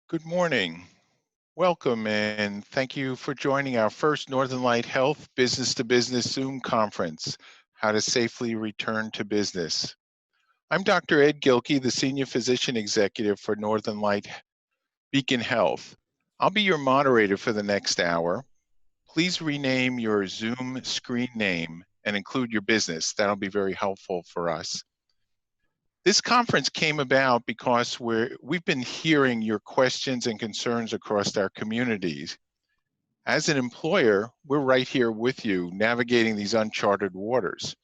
Good morning. Welcome and thank you for joining our first Northern Light Health Business to Business Zoom conference, How to Safely Return to Business. I'm Dr. Ed Gilkey, the Senior Physician Executive for Northern Light Beacon Health. I'll be your moderator for the next hour. Please rename your Zoom screen name and include your business. That'll be very helpful for us. This conference came about because we've been hearing your questions and concerns across our communities. As an employer, we're right here with you navigating these uncharted waters.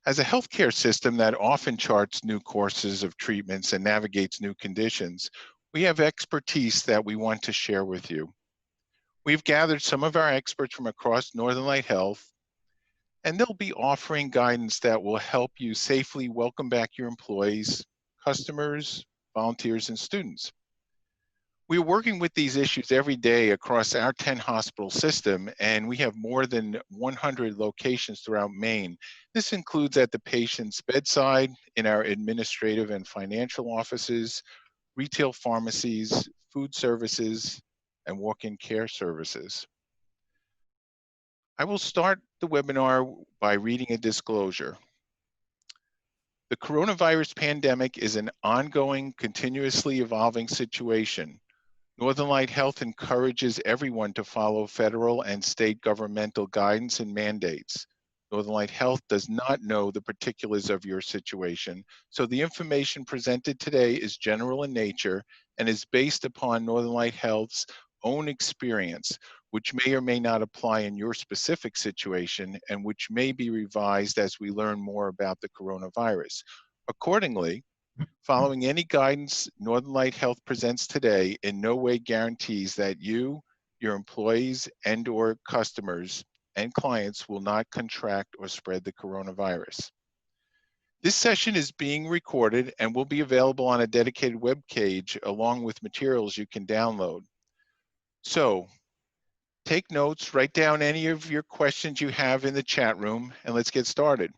As a healthcare system that often charts new courses of treatments and navigates new conditions, we have expertise that we want to share with you. We've gathered some of our experts from across Northern Light Health, and they'll be offering guidance that will help you safely welcome back your employees, customers, volunteers, and students. We're working with these issues every day across our 10 hospital system, and we have more than 100 locations throughout Maine. This includes at the patient's bedside, in our administrative and financial offices, retail pharmacies, food services, and walk-in care services. I will start the webinar by reading a disclosure. The coronavirus pandemic is an ongoing, continuously evolving situation. Northern Light Health encourages everyone to follow federal and state governmental guidance and mandates. Northern Light Health does not know the particulars of your situation, so the information presented today is general in nature and is based upon Northern Light Health's own experience, which may or may not apply in your specific situation and which may be revised as we learn more about the coronavirus. Accordingly, following any guidance Northern Light Health presents today in no way guarantees that you, your employees, and/or customers and clients will not contract or spread the coronavirus. This session is being recorded and will be available on a dedicated web page along with materials you can download. So, take notes, write down any of your questions you have in the chat room, and let's get started.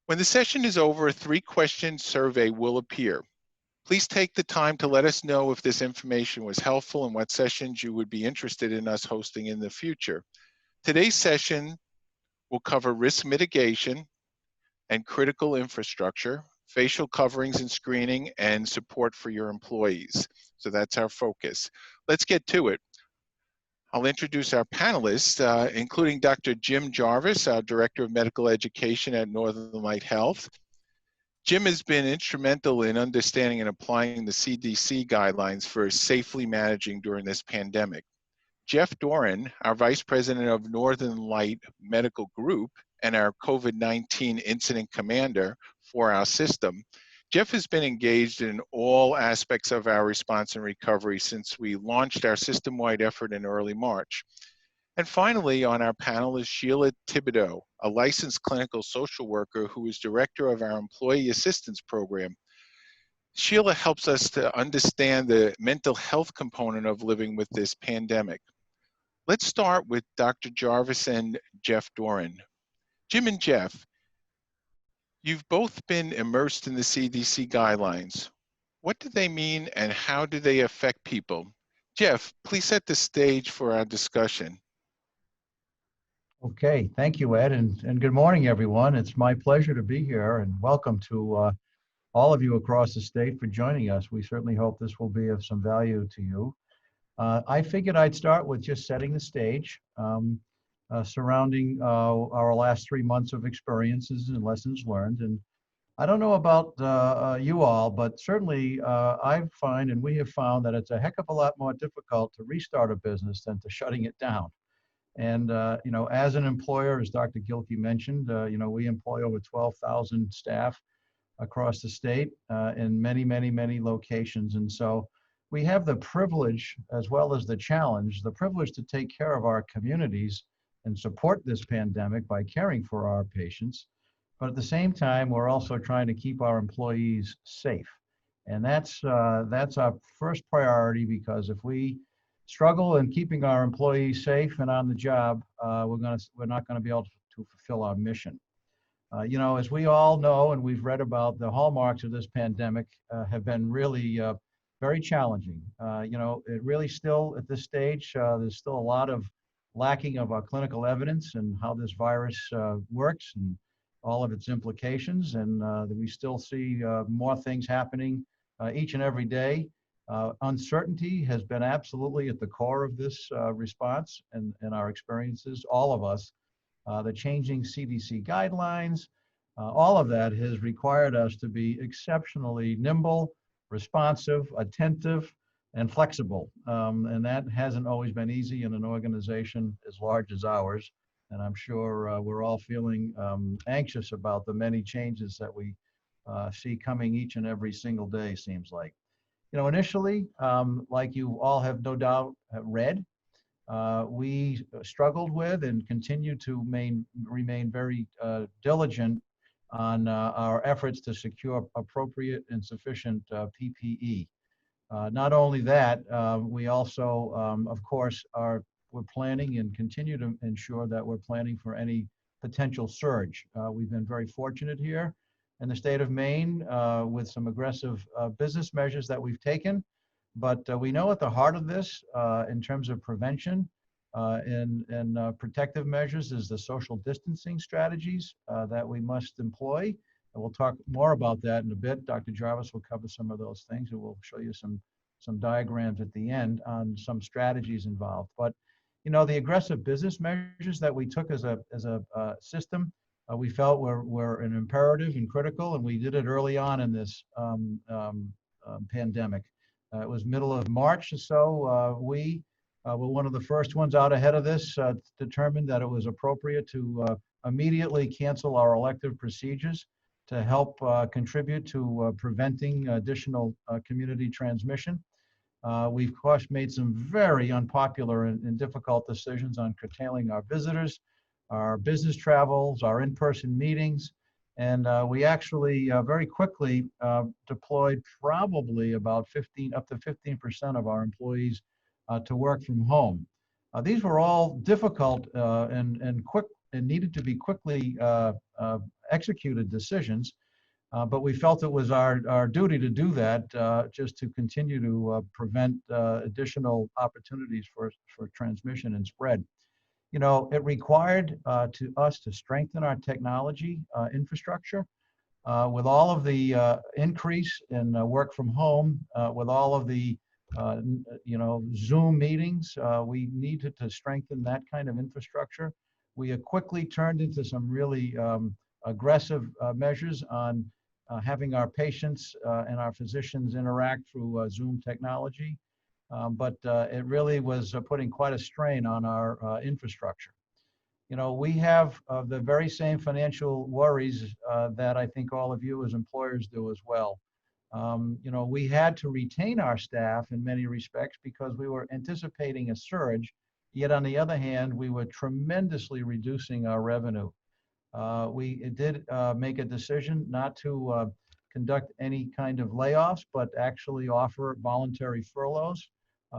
When the session is over, a 3-question survey will appear. Please take the time to let us know if this information was helpful and what sessions you would be interested in us hosting in the future. Today's session will cover risk mitigation and critical infrastructure, facial coverings and screening, and support for your employees. So that's our focus. Let's get to it. I'll introduce our panelists, including Dr. Jim Jarvis, our Director of Medical Education at Northern Light Health. Jim has been instrumental in understanding and applying the CDC guidelines for safely managing during this pandemic. Jeff Doran, our Vice President of Northern Light Medical Group and our COVID-19 Incident Commander for our system. Jeff has been engaged in all aspects of our response and recovery since we launched our system-wide effort in early March. And finally, on our panel is Sheila Thibodeau, a licensed clinical social worker who is director of our Employee Assistance Program. Sheila helps us to understand the mental health component of living with this pandemic. Let's start with Dr. Jarvis and Jeff Doran. Jim and Jeff, you've both been immersed in the CDC guidelines. What do they mean and how do they affect people? Jeff, please set the stage for our discussion. Okay, thank you, Ed, and good morning, everyone. It's my pleasure to be here, and welcome to all of you across the state for joining us. We certainly hope this will be of some value to you. I figured I'd start with just setting the stage surrounding our last 3 months of experiences and lessons learned. And I don't know about you all, but certainly I find, and we have found, that it's a heck of a lot more difficult to restart a business than to shutting it down. And, you know, as an employer, as Dr. Gilkey mentioned, you know, we employ over 12,000 staff across the state in many locations. And so we have the privilege, as well as the challenge, the privilege to take care of our communities and support this pandemic by caring for our patients. But at the same time, we're also trying to keep our employees safe. And that's our first priority, because if we struggle in keeping our employees safe and on the job, we're not going to be able to fulfill our mission. You know, as we all know, and we've read about, the hallmarks of this pandemic have been really very challenging. It really still at this stage, there's still a lot of lacking of clinical evidence and how this virus works and all of its implications. And we still see more things happening each and every day. Uncertainty has been absolutely at the core of this response and our experiences, all of us. The changing CDC guidelines, all of that has required us to be exceptionally nimble, responsive, attentive, and flexible. And that hasn't always been easy in an organization as large as ours. And I'm sure we're all feeling anxious about the many changes that we see coming each and every single day, seems like. Initially, like you all have no doubt read, we struggled with and continue to remain very diligent on our efforts to secure appropriate and sufficient PPE. Not only that, we also, of course, we're planning and continue to ensure that we're planning for any potential surge. We've been very fortunate here in the state of Maine with some aggressive business measures that we've taken. But we know at the heart of this, in terms of prevention and protective measures, is the social distancing strategies that we must employ. And we'll talk more about that in a bit. Dr. Jarvis will cover some of those things, and we'll show you some diagrams at the end on some strategies involved. But the aggressive business measures that we took as a system, we felt were an imperative and critical, and we did it early on in this pandemic. It was middle of March or so. We were one of the first ones out ahead of this, determined that it was appropriate to immediately cancel our elective procedures to help contribute to preventing additional community transmission. We've, of course, made some very unpopular and difficult decisions on curtailing our visitors, our business travels, our in-person meetings. And we actually very quickly deployed probably about up to 15% of our employees to work from home. These were all difficult and quick and needed to be quickly executed decisions, but we felt it was our duty to do that just to continue to prevent additional opportunities for transmission and spread. It required us to strengthen our technology infrastructure with all of the increase in work from home, with all of the Zoom meetings. We needed to strengthen that kind of infrastructure. We quickly turned into some really aggressive measures on having our patients and our physicians interact through Zoom technology. But it really was putting quite a strain on our infrastructure. We have the very same financial worries that I think all of you as employers do as well. We had to retain our staff in many respects because we were anticipating a surge, yet on the other hand, we were tremendously reducing our revenue. We did make a decision not to conduct any kind of layoffs, but actually offer voluntary furloughs.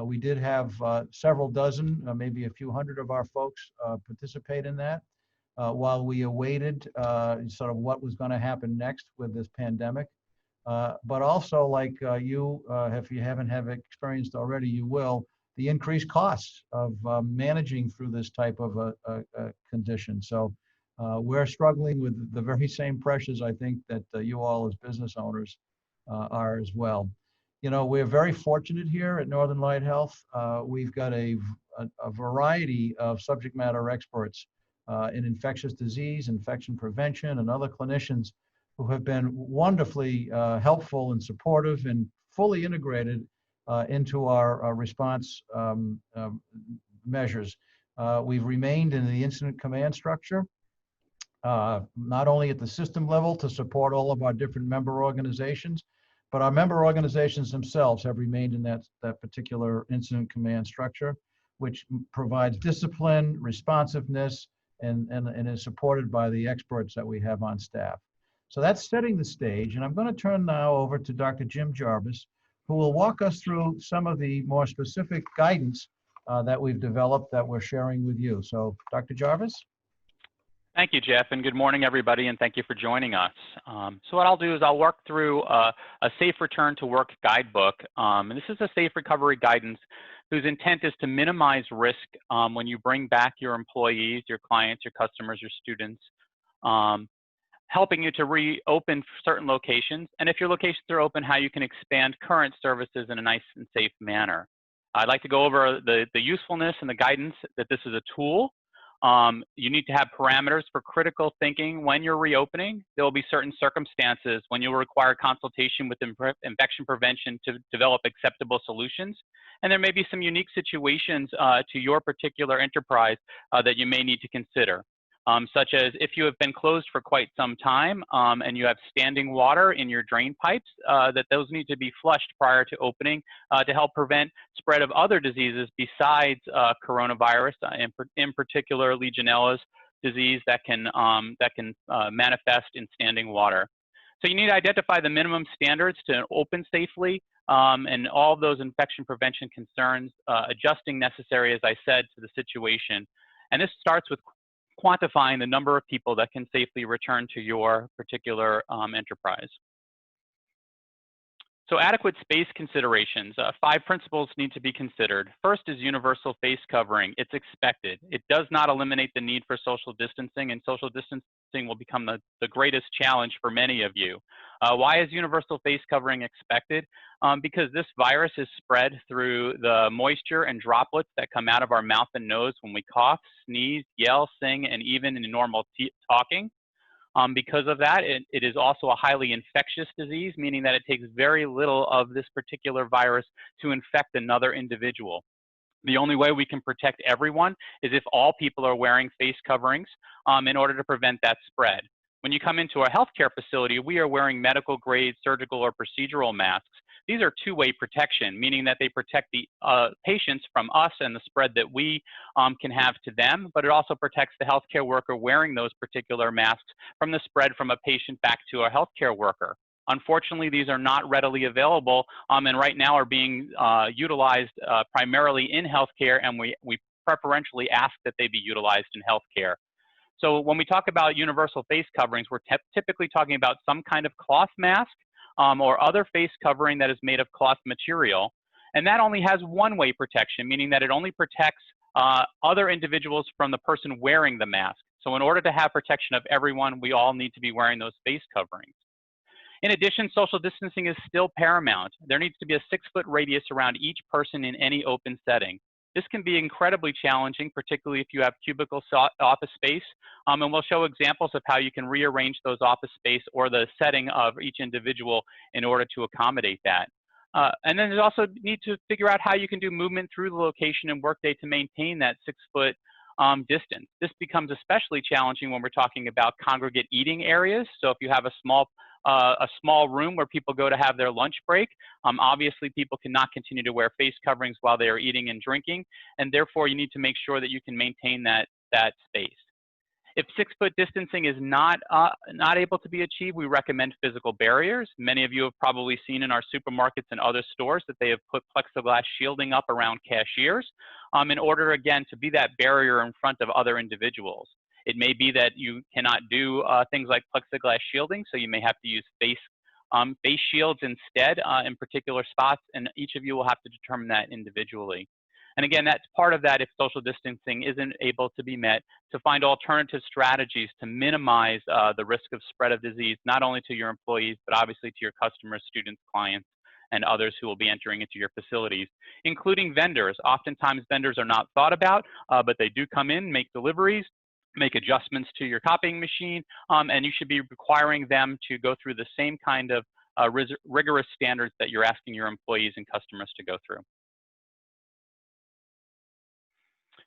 We did have several dozen, maybe a few hundred of our folks participate in that while we awaited sort of what was going to happen next with this pandemic. But also, like if you haven't experienced already, you will, the increased costs of managing through this type of a condition. So we're struggling with the very same pressures, I think, that you all as business owners are as well. We're very fortunate here at Northern Light Health. We've got a variety of subject matter experts in infectious disease, infection prevention, and other clinicians who have been wonderfully helpful and supportive and fully integrated into our response measures. We've remained in the incident command structure, not only at the system level to support all of our different member organizations, but our member organizations themselves have remained in that particular incident command structure, which provides discipline, responsiveness, and is supported by the experts that we have on staff. So that's setting the stage. And I'm going to turn now over to Dr. Jim Jarvis, who will walk us through some of the more specific guidance that we've developed that we're sharing with you. So Dr. Jarvis? Thank you, Jeff, and good morning, everybody, and thank you for joining us. So what I'll do is I'll work through a safe return to work guidebook, and this is a safe recovery guidance whose intent is to minimize risk when you bring back your employees, your clients, your customers, your students, helping you to reopen certain locations, and if your locations are open, how you can expand current services in a nice and safe manner. I'd like to go over the usefulness and the guidance that this is a tool. You need to have parameters for critical thinking when you're reopening. There will be certain circumstances when you'll require consultation with infection prevention to develop acceptable solutions. And there may be some unique situations to your particular enterprise that you may need to consider. Such as if you have been closed for quite some time and you have standing water in your drain pipes, that those need to be flushed prior to opening to help prevent spread of other diseases besides coronavirus, in particular Legionella's disease that can manifest in standing water. So you need to identify the minimum standards to open safely and all of those infection prevention concerns, adjusting necessary, as I said, to the situation. And this starts with quantifying the number of people that can safely return to your particular enterprise. So adequate space considerations. 5 principles need to be considered. First is universal face covering. It's expected. It does not eliminate the need for social distancing, and social distancing will become the greatest challenge for many of you. Why is universal face covering expected? Because this virus is spread through the moisture and droplets that come out of our mouth and nose when we cough, sneeze, yell, sing, and even in normal talking. Because of that, it is also a highly infectious disease, meaning that it takes very little of this particular virus to infect another individual. The only way we can protect everyone is if all people are wearing face coverings in order to prevent that spread. When you come into a healthcare facility, we are wearing medical grade surgical or procedural masks. These are two-way protection, meaning that they protect the patients from us and the spread that we can have to them, but it also protects the healthcare worker wearing those particular masks from the spread from a patient back to a healthcare worker. Unfortunately, these are not readily available and right now are being utilized primarily in healthcare, and we preferentially ask that they be utilized in healthcare. So when we talk about universal face coverings, we're typically talking about some kind of cloth mask or other face covering that is made of cloth material. And that only has one-way protection, meaning that it only protects other individuals from the person wearing the mask. So in order to have protection of everyone, we all need to be wearing those face coverings. In addition, social distancing is still paramount. There needs to be a 6-foot radius around each person in any open setting. This can be incredibly challenging, particularly if you have cubicle office space, and we'll show examples of how you can rearrange those office space or the setting of each individual in order to accommodate that. And then you also need to figure out how you can do movement through the location and workday to maintain that 6-foot distance. This becomes especially challenging when we're talking about congregate eating areas. So if you have a small room where people go to have their lunch break, obviously people cannot continue to wear face coverings while they are eating and drinking, and therefore you need to make sure that you can maintain that space. If 6-foot distancing is not able to be achieved, we recommend physical barriers. Many of you have probably seen in our supermarkets and other stores that they have put plexiglass shielding up around cashiers in order, again, to be that barrier in front of other individuals. It may be that you cannot do things like plexiglass shielding, so you may have to use face shields instead in particular spots, and each of you will have to determine that individually. And again, that's part of that if social distancing isn't able to be met, to find alternative strategies to minimize the risk of spread of disease, not only to your employees, but obviously to your customers, students, clients, and others who will be entering into your facilities, including vendors. Oftentimes vendors are not thought about, but they do come in, make deliveries, make adjustments to your copying machine, and you should be requiring them to go through the same kind of rigorous standards that you're asking your employees and customers to go through.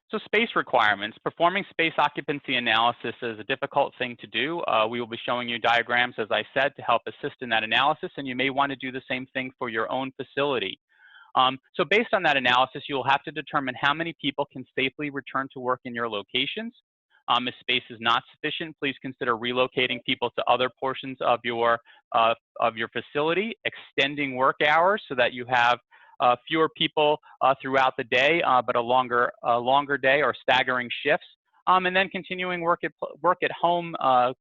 So space requirements. Performing space occupancy analysis is a difficult thing to do. We will be showing you diagrams, as I said, to help assist in that analysis, and you may want to do the same thing for your own facility. So based on that analysis, you will have to determine how many people can safely return to work in your locations. If space is not sufficient, please consider relocating people to other portions of your facility, extending work hours so that you have fewer people throughout the day, but a longer day or staggering shifts. and then continuing work at home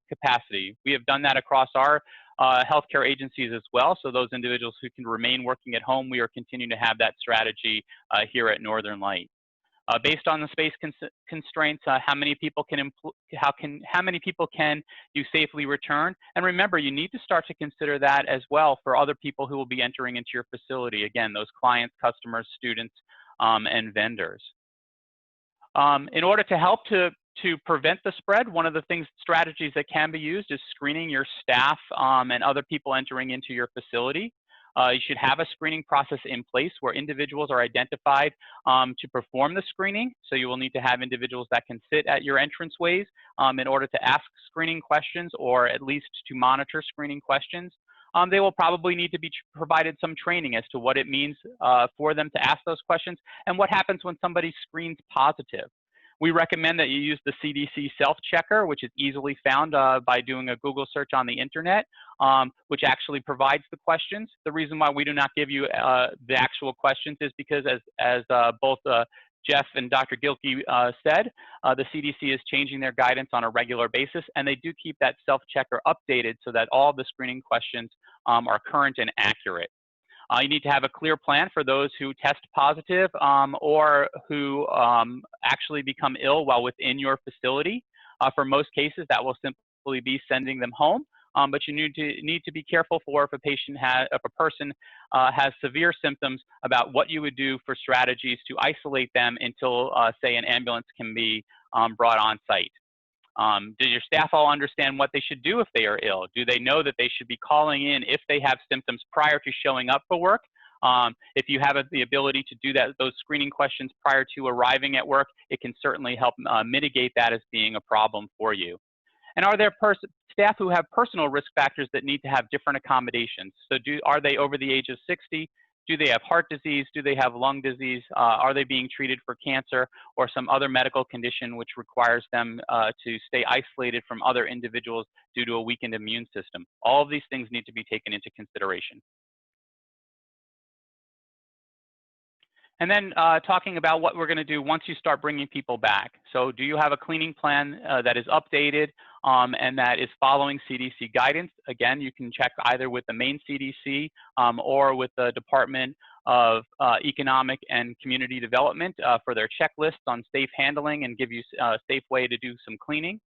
capacity. We have done that across our healthcare agencies as well. So those individuals who can remain working at home, we are continuing to have that strategy here at Northern Light. Based on the space constraints, how many people can you safely return? And remember, you need to start to consider that as well for other people who will be entering into your facility. Again, those clients, customers, students, and vendors. In order to help to prevent the spread, one of the strategies that can be used is screening your staff and other people entering into your facility. You should have a screening process in place where individuals are identified to perform the screening. So you will need to have individuals that can sit at your entranceways in order to ask screening questions or at least to monitor screening questions. They will probably need to be provided some training as to what it means for them to ask those questions and what happens when somebody screens positive. We recommend that you use the CDC self-checker, which is easily found by doing a Google search on the internet, which actually provides the questions. The reason why we do not give you the actual questions is because as both Jeff and Dr. Gilkey said, the CDC is changing their guidance on a regular basis, and they do keep that self-checker updated so that all the screening questions are current and accurate. You need to have a clear plan for those who test positive or who actually become ill while within your facility. For most cases, that will simply be sending them home. But you need to be careful for if a person has severe symptoms about what you would do for strategies to isolate them until, say, an ambulance can be brought on site. Do your staff all understand what they should do if they are ill? Do they know that they should be calling in if they have symptoms prior to showing up for work? If you have the ability to do those screening questions prior to arriving at work, it can certainly help mitigate that as being a problem for you. And are there staff who have personal risk factors that need to have different accommodations? So are they over the age of 60? Do they have heart disease? Do they have lung disease? Are they being treated for cancer or some other medical condition which requires them to stay isolated from other individuals due to a weakened immune system? All of these things need to be taken into consideration. And then talking about what we're going to do once you start bringing people back. So do you have a cleaning plan that is updated and that is following CDC guidance? Again, you can check either with the main CDC or with the Department of Economic and Community Development for their checklists on safe handling and give you a safe way to do some cleaning.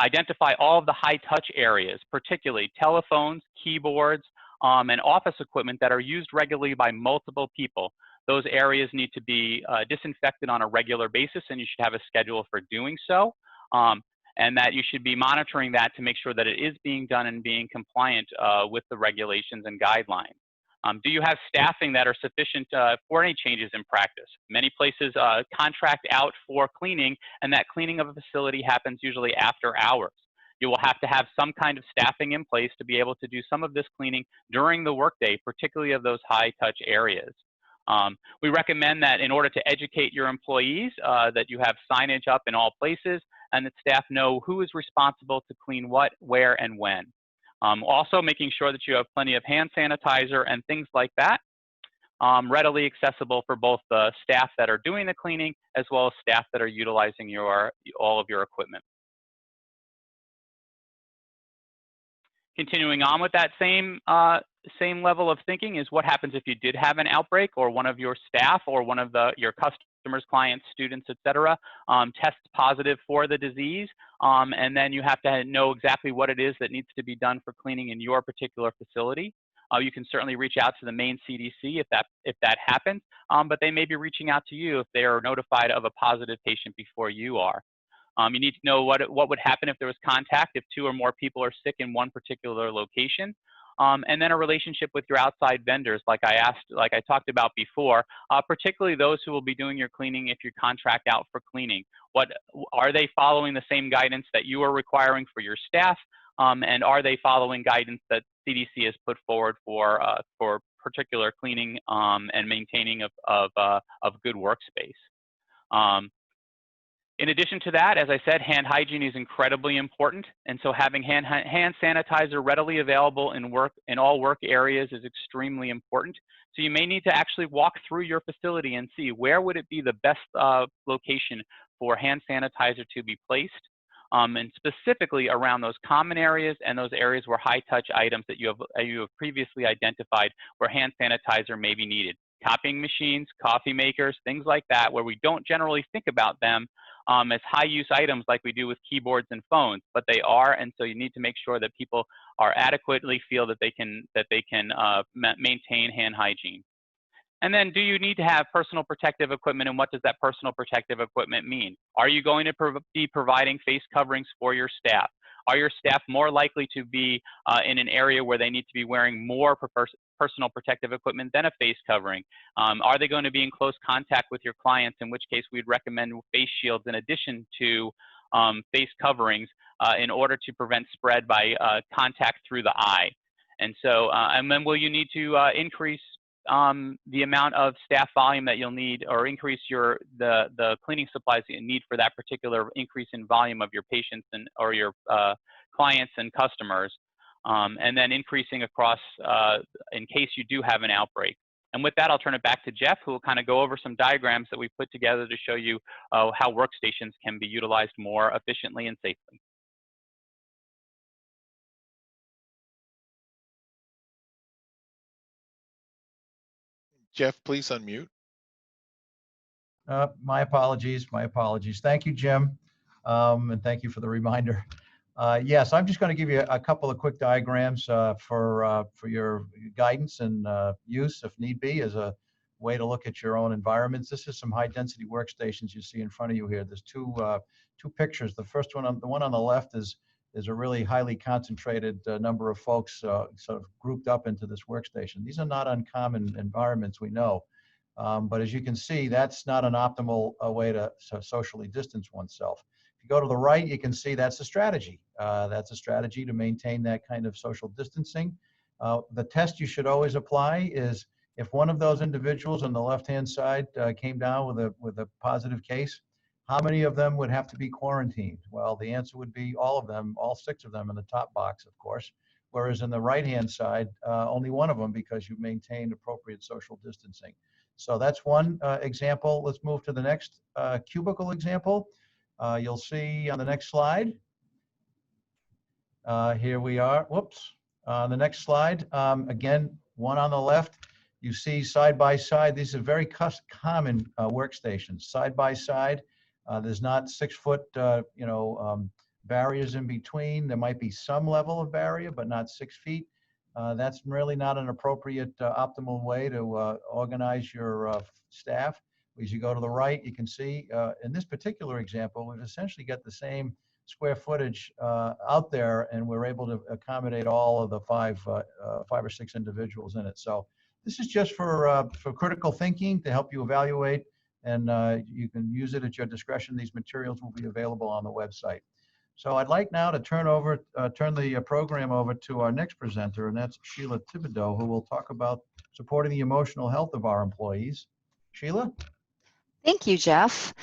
Identify all of the high-touch areas, particularly telephones, keyboards, and office equipment that are used regularly by multiple people. Those areas need to be disinfected on a regular basis, and you should have a schedule for doing so, and that you should be monitoring that to make sure that it is being done and being compliant with the regulations and guidelines. Do you have staffing that are sufficient for any changes in practice? Many places contract out for cleaning, and that cleaning of a facility happens usually after hours. You will have to have some kind of staffing in place to be able to do some of this cleaning during the workday, particularly of those high-touch areas. We recommend that in order to educate your employees that you have signage up in all places and that staff know who is responsible to clean what, where, and when. Also making sure that you have plenty of hand sanitizer and things like that readily accessible for both the staff that are doing the cleaning as well as staff that are utilizing all of your equipment. Continuing on with that same level of thinking is what happens if you did have an outbreak or one of your staff or one of your customers, clients, students, etc., tests positive for the disease, and then you have to know exactly what it is that needs to be done for cleaning in your particular facility. You can certainly reach out to the main CDC if that happens, but they may be reaching out to you if they are notified of a positive patient before you are. You need to know what would happen if there was contact if 2 or more people are sick in one particular location. And then a relationship with your outside vendors, like I talked about before, particularly those who will be doing your cleaning if you contract out for cleaning. Are they following the same guidance that you are requiring for your staff? And are they following guidance that CDC has put forward for particular cleaning and maintaining of good workspace? In addition to that, as I said, hand hygiene is incredibly important, and so having hand sanitizer readily available in all work areas is extremely important. So you may need to actually walk through your facility and see where would it be the best location for hand sanitizer to be placed, and specifically around those common areas and those areas where high-touch items that you have previously identified where hand sanitizer may be needed. Copying machines, coffee makers, things like that, where we don't generally think about them as high-use items like we do with keyboards and phones, but they are, and so you need to make sure that people are adequately feel that they can maintain hand hygiene. And then, do you need to have personal protective equipment, and what does that personal protective equipment mean? Are you going to be providing face coverings for your staff? Are your staff more likely to be in an area where they need to be wearing more personal protective equipment than a face covering? Are they going to be in close contact with your clients, in which case we'd recommend face shields in addition to face coverings in order to prevent spread by contact through the eye? And so, and then will you need to increase the amount of staff volume that you'll need, or increase the cleaning supplies that you need for that particular increase in volume of your patients or your clients and customers, and then increasing across in case you do have an outbreak. And with that, I'll turn it back to Jeff, who will kind of go over some diagrams that we put together to show you how workstations can be utilized more efficiently and safely. Jeff, please unmute. My apologies. Thank you, Jim, and thank you for the reminder. Yes, I'm just going to give you a couple of quick diagrams for your guidance and use, if need be, as a way to look at your own environments. This is some high-density workstations you see in front of you here. There's two pictures. The first one, the one on the left, is a really highly concentrated number of folks sort of grouped up into this workstation. These are not uncommon environments, we know. But as you can see, that's not an optimal way to socially distance oneself. If you go to the right, you can see that's a strategy. That's a strategy to maintain that kind of social distancing. The test you should always apply is if one of those individuals on the left-hand side came down with a positive case, how many of them would have to be quarantined? Well, the answer would be all of them, all 6 of them in the top box, of course. Whereas in the right-hand side, only one of them, because you maintained appropriate social distancing. So that's one example. Let's move to the next cubicle example. You'll see on the next slide. Here we are. Whoops. The next slide. Again, one on the left. You see side by side. These are very common workstations. Side by side. There's not 6-foot, barriers in between. There might be some level of barrier, but not 6 feet. That's really not an appropriate optimal way to organize your staff. As you go to the right, you can see in this particular example, we've essentially got the same square footage out there, and we're able to accommodate all of the 5 or 6 individuals in it. So this is just for critical thinking to help you evaluate, and you can use it at your discretion. These materials will be available on the website. So I'd like now to turn the program over to our next presenter, and that's Sheila Thibodeau, who will talk about supporting the emotional health of our employees. Sheila? Thank you, Jeff.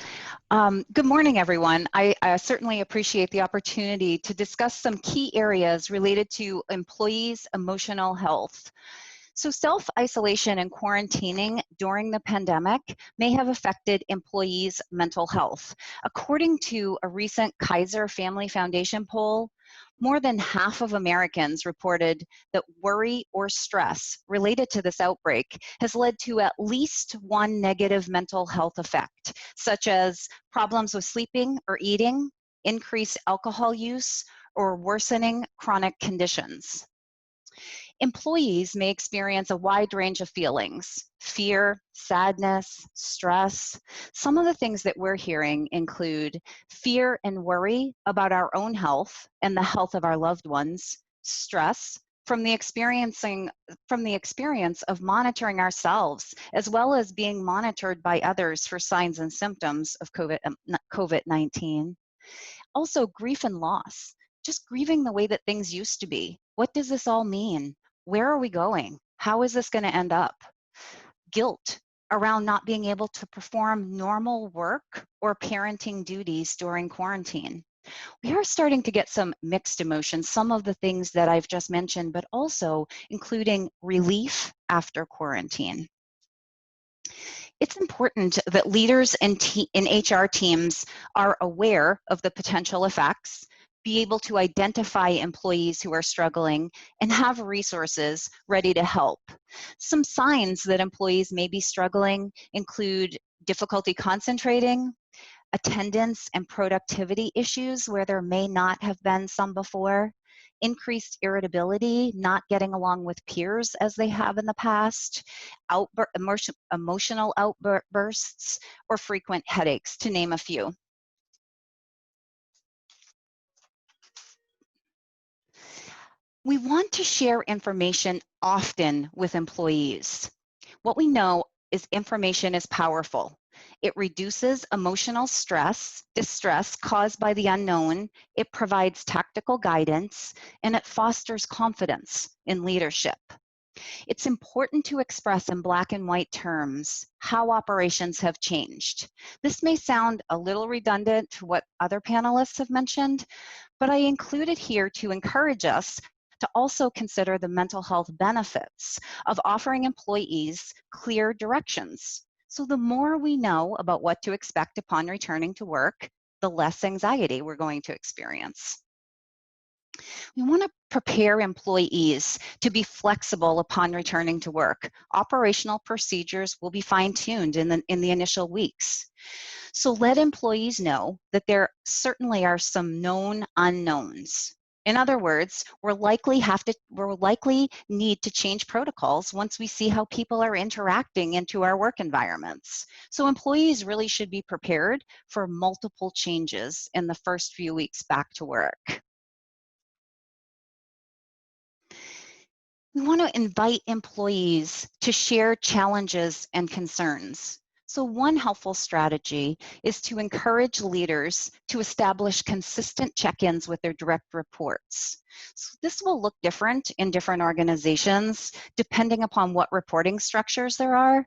Good morning, everyone. I certainly appreciate the opportunity to discuss some key areas related to employees' emotional health. So self-isolation and quarantining during the pandemic may have affected employees' mental health. According to a recent Kaiser Family Foundation poll, more than half of Americans reported that worry or stress related to this outbreak has led to at least one negative mental health effect, such as problems with sleeping or eating, increased alcohol use, or worsening chronic conditions. Employees may experience a wide range of feelings: fear, sadness, stress. Some of the things that we're hearing include fear and worry about our own health and the health of our loved ones, stress from the experience of monitoring ourselves, as well as being monitored by others for signs and symptoms of COVID-19. Also, grief and loss, just grieving the way that things used to be. What does this all mean? Where are we going? How is this going to end up? Guilt around not being able to perform normal work or parenting duties during quarantine. We are starting to get some mixed emotions, some of the things that I've just mentioned, but also including relief after quarantine. It's important that leaders in HR teams are aware of the potential effects, be able to identify employees who are struggling, and have resources ready to help. Some signs that employees may be struggling include difficulty concentrating, attendance and productivity issues where there may not have been some before, increased irritability, not getting along with peers as they have in the past, emotional outbursts, or frequent headaches, to name a few. We want to share information often with employees. What we know is information is powerful. It reduces emotional distress caused by the unknown, it provides tactical guidance, and it fosters confidence in leadership. It's important to express in black and white terms how operations have changed. This may sound a little redundant to what other panelists have mentioned, but I include it here to encourage us to also consider the mental health benefits of offering employees clear directions. So the more we know about what to expect upon returning to work, the less anxiety we're going to experience. We want to prepare employees to be flexible upon returning to work. Operational procedures will be fine-tuned in the initial weeks. So let employees know that there certainly are some known unknowns. In other words, we'll likely need to change protocols once we see how people are interacting into our work environments. So employees really should be prepared for multiple changes in the first few weeks back to work. We want to invite employees to share challenges and concerns. So one helpful strategy is to encourage leaders to establish consistent check-ins with their direct reports. So this will look different in different organizations depending upon what reporting structures there are,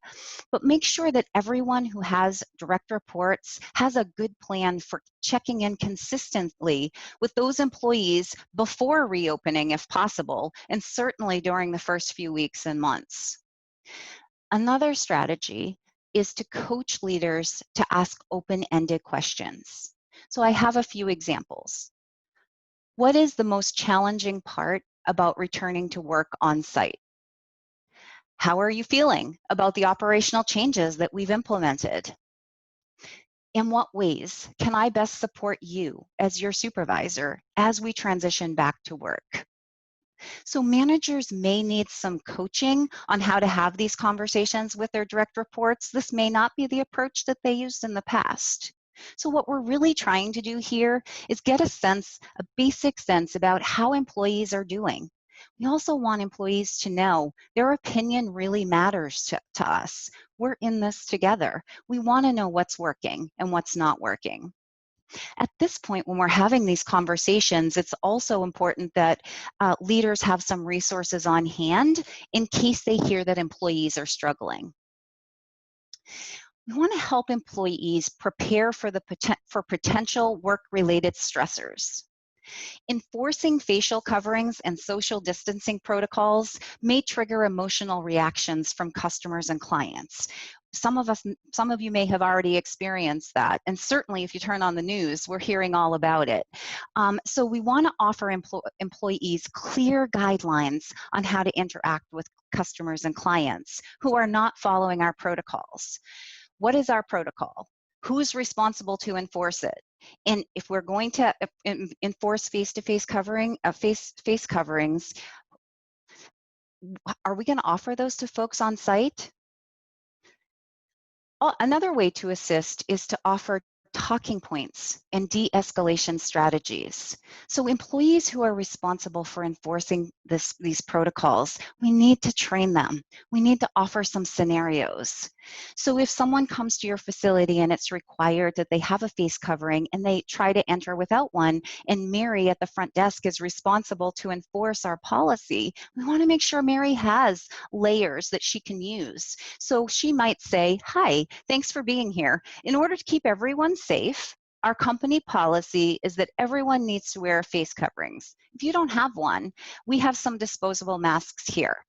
but make sure that everyone who has direct reports has a good plan for checking in consistently with those employees before reopening if possible, and certainly during the first few weeks and months. Another strategy is to coach leaders to ask open-ended questions. So I have a few examples. What is the most challenging part about returning to work on site? How are you feeling about the operational changes that we've implemented? In what ways can I best support you as your supervisor as we transition back to work? So managers may need some coaching on how to have these conversations with their direct reports. This may not be the approach that they used in the past. So what we're really trying to do here is get a basic sense about how employees are doing. We also want employees to know their opinion really matters to us. We're in this together. We want to know what's working and what's not working. At this point, when we're having these conversations, it's also important that leaders have some resources on hand in case they hear that employees are struggling. We want to help employees prepare for potential work-related stressors. Enforcing facial coverings and social distancing protocols may trigger emotional reactions from customers and clients. Some of you may have already experienced that, and certainly if you turn on the news, we're hearing all about it. So we want to offer employees clear guidelines on how to interact with customers and clients who are not following our protocols. What is our protocol? Who's responsible to enforce it? And if we're going to enforce face-to-face face coverings, are we going to offer those to folks on site? Another way to assist is to offer talking points and de-escalation strategies. So employees who are responsible for enforcing these protocols, we need to train them. We need to offer some scenarios. So if someone comes to your facility and it's required that they have a face covering and they try to enter without one, and Mary at the front desk is responsible to enforce our policy, we want to make sure Mary has layers that she can use. So she might say, "Hi, thanks for being here. In order to keep everyone safe, our company policy is that everyone needs to wear face coverings. If you don't have one, we have some disposable masks here.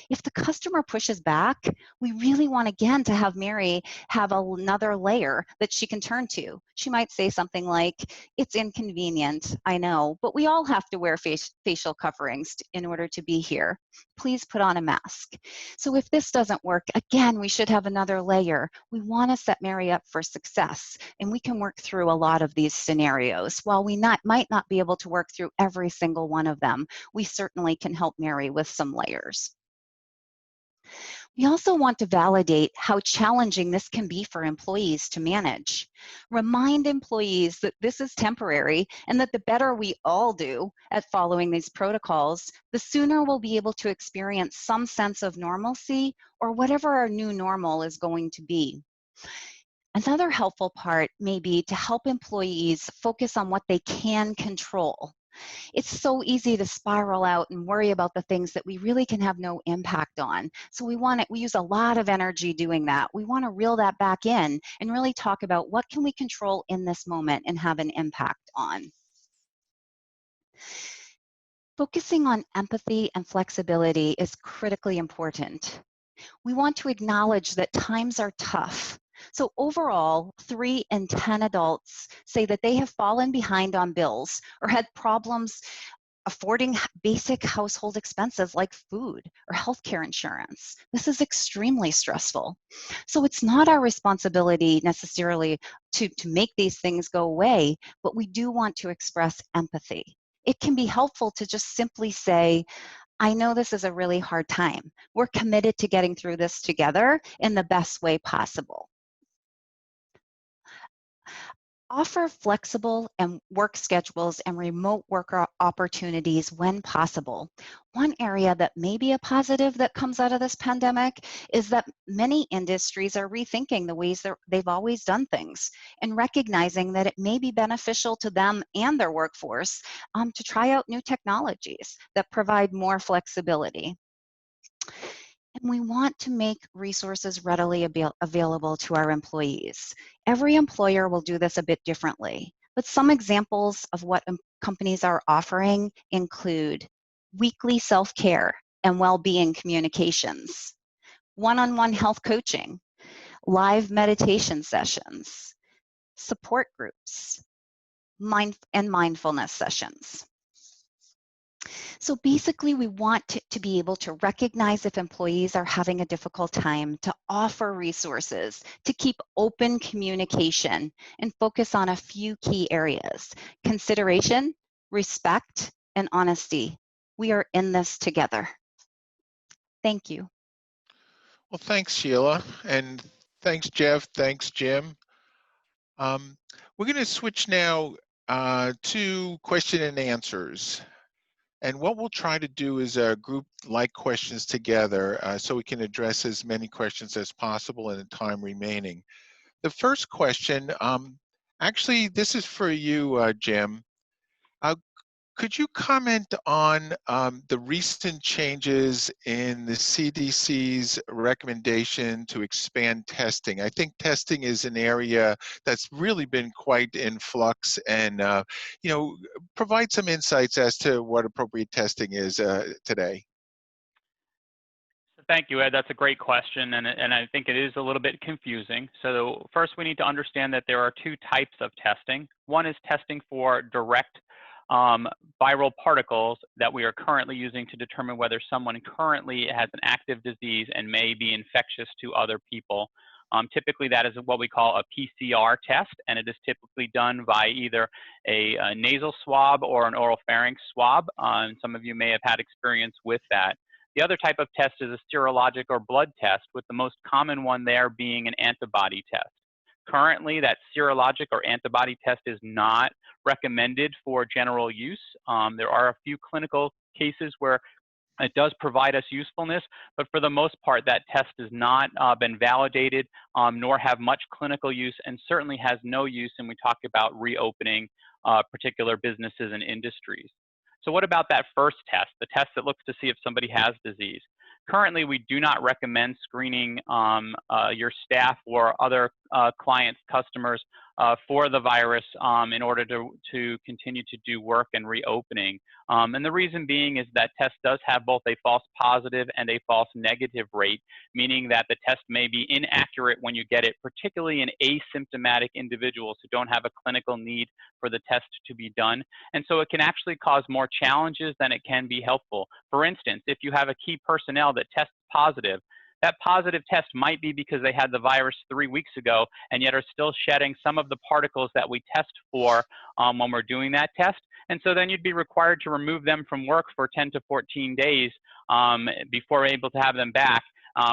If the customer pushes back, we really want again to have Mary have another layer that she can turn to. She might say something like, it's inconvenient, I know, but we all have to wear facial coverings in order to be here. Please put on a mask. So if this doesn't work, again, we should have another layer. We want to set Mary up for success, and we can work through a lot of these scenarios. While we might not be able to work through every single one of them, we certainly can help Mary with some layers. We also want to validate how challenging this can be for employees to manage. Remind employees that this is temporary and that the better we all do at following these protocols, the sooner we'll be able to experience some sense of normalcy or whatever our new normal is going to be. Another helpful part may be to help employees focus on what they can control. It's so easy to spiral out and worry about the things that we really can have no impact on. So we use a lot of energy doing that. We want to reel that back in and really talk about what can we control in this moment and have an impact on. Focusing on empathy and flexibility is critically important. We want to acknowledge that times are tough. So overall, 3 in 10 adults say that they have fallen behind on bills or had problems affording basic household expenses like food or healthcare insurance. This is extremely stressful. So it's not our responsibility necessarily to make these things go away, but we do want to express empathy. It can be helpful to just simply say, I know this is a really hard time. We're committed to getting through this together in the best way possible. Offer flexible and work schedules and remote work opportunities when possible. One area that may be a positive that comes out of this pandemic is that many industries are rethinking the ways that they've always done things and recognizing that it may be beneficial to them and their workforce to try out new technologies that provide more flexibility. And we want to make resources readily available to our employees. Every employer will do this a bit differently, but some examples of what companies are offering include weekly self-care and well-being communications, one-on-one health coaching, live meditation sessions, support groups, and mindfulness sessions. So basically, we want to be able to recognize if employees are having a difficult time, to offer resources, to keep open communication, and focus on a few key areas: consideration, respect, and honesty. We are in this together. Thank you. Well, thanks, Sheila, and thanks, Jeff. Thanks, Jim. We're going to switch now to question and answers. And what we'll try to do is group like questions together so we can address as many questions as possible in the time remaining. The first question, actually, this is for you, Jim. Could you comment on the recent changes in the CDC's recommendation to expand testing? I think testing is an area that's really been quite in flux, and provide some insights as to what appropriate testing is today. Thank you, Ed. That's a great question, and I think it is a little bit confusing. So first, we need to understand that there are 2 types of testing. One is testing for direct viral particles that we are currently using to determine whether someone currently has an active disease and may be infectious to other people. Typically, that is what we call a PCR test, and it is typically done by either a nasal swab or an oropharynx swab. Some of you may have had experience with that. The other type of test is a serologic or blood test, with the most common one there being an antibody test. Currently, that serologic or antibody test is not recommended for general use. There are a few clinical cases where it does provide us usefulness, but for the most part, that test has not been validated, nor have much clinical use, and certainly has no use when we talk about reopening particular businesses and industries. So what about that first test, the test that looks to see if somebody has disease? Currently, we do not recommend screening your staff or other clients, customers for the virus in order to continue to do work and reopening. And the reason being is that test does have both a false positive and a false negative rate, meaning that the test may be inaccurate when you get it, particularly in asymptomatic individuals who don't have a clinical need for the test to be done. And so it can actually cause more challenges than it can be helpful. For instance, if you have a key personnel that tests positive, that positive test might be because they had the virus 3 weeks ago and yet are still shedding some of the particles that we test for when we're doing that test. And so then you'd be required to remove them from work for 10 to 14 days before able to have them back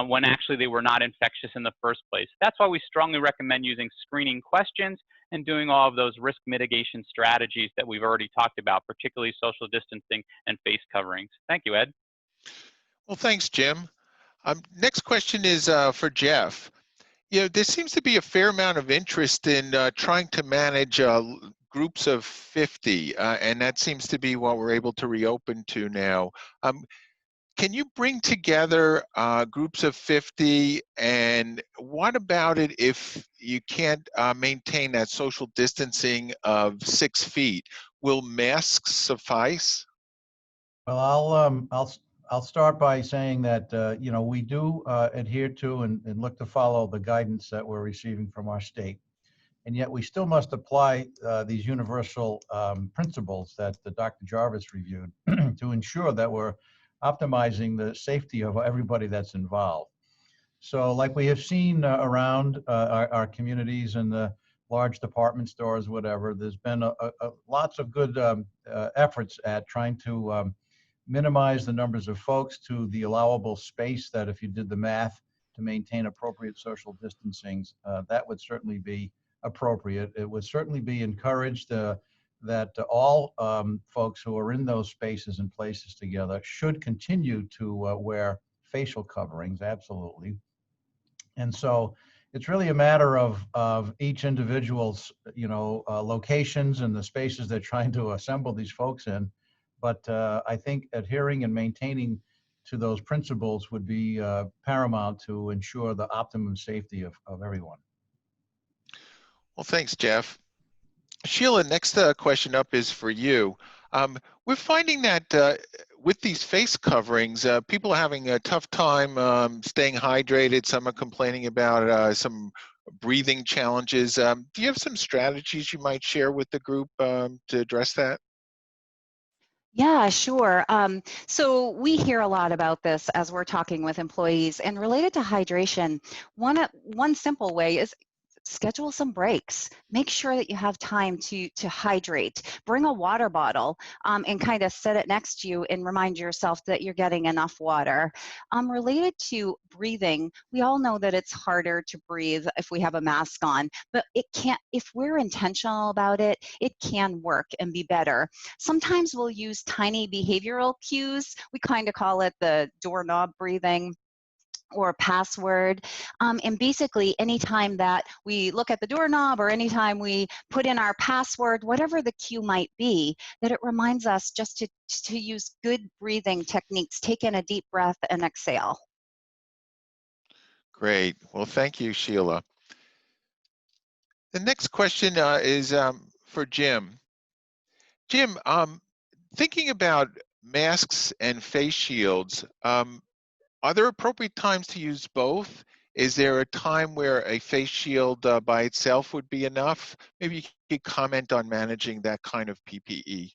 when actually they were not infectious in the first place. That's why we strongly recommend using screening questions and doing all of those risk mitigation strategies that we've already talked about, particularly social distancing and face coverings. Thank you, Ed. Well, thanks, Jim. Next question is for Jeff. There seems to be a fair amount of interest in trying to manage groups of 50, and that seems to be what we're able to reopen to now. Can you bring together groups of 50, and what about it if you can't maintain that social distancing of 6 feet? Will masks suffice? Well, I'll start by saying that we do adhere to and look to follow the guidance that we're receiving from our state, and yet we still must apply these universal principles that Dr. Jarvis reviewed to ensure that we're optimizing the safety of everybody that's involved. So, like we have seen around our communities and the large department stores, whatever, there's been lots of good efforts at trying to minimize the numbers of folks to the allowable space that, if you did the math to maintain appropriate social distancing, that would certainly be appropriate. It would certainly be encouraged that all folks who are in those spaces and places together should continue to wear facial coverings, absolutely. And so it's really a matter of each individual's, locations and the spaces they're trying to assemble these folks in. But I think adhering and maintaining to those principles would be paramount to ensure the optimum safety of everyone. Well, thanks, Jeff. Sheila, next question up is for you. We're finding that with these face coverings, people are having a tough time staying hydrated. Some are complaining about some breathing challenges. Do you have some strategies you might share with the group to address that? Yeah, sure. So we hear a lot about this as we're talking with employees, and related to hydration, one simple way is schedule some breaks. Make sure that you have time to hydrate. Bring a water bottle and kind of set it next to you and remind yourself that you're getting enough water. Related to breathing, we all know that it's harder to breathe if we have a mask on, but it can't, if we're intentional about it, it can work and be better. Sometimes we'll use tiny behavioral cues. We kind of call it the doorknob breathing or password. And basically, anytime that we look at the doorknob or anytime we put in our password, whatever the cue might be, that it reminds us just to use good breathing techniques. Take in a deep breath and exhale. Great. Well, thank you, Sheila. The next question is for Jim. Jim, thinking about masks and face shields, are there appropriate times to use both? Is there a time where a face shield by itself would be enough? Maybe you could comment on managing that kind of PPE.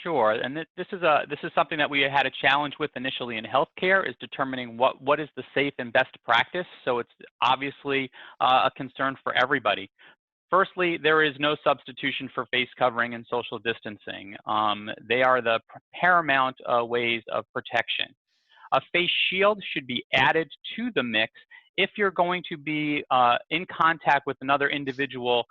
Sure, and this is something that we had a challenge with initially in healthcare, is determining what is the safe and best practice. So it's obviously a concern for everybody. Firstly, there is no substitution for face covering and social distancing. They are the paramount ways of protection. A face shield should be added to the mix if you're going to be in contact with another individual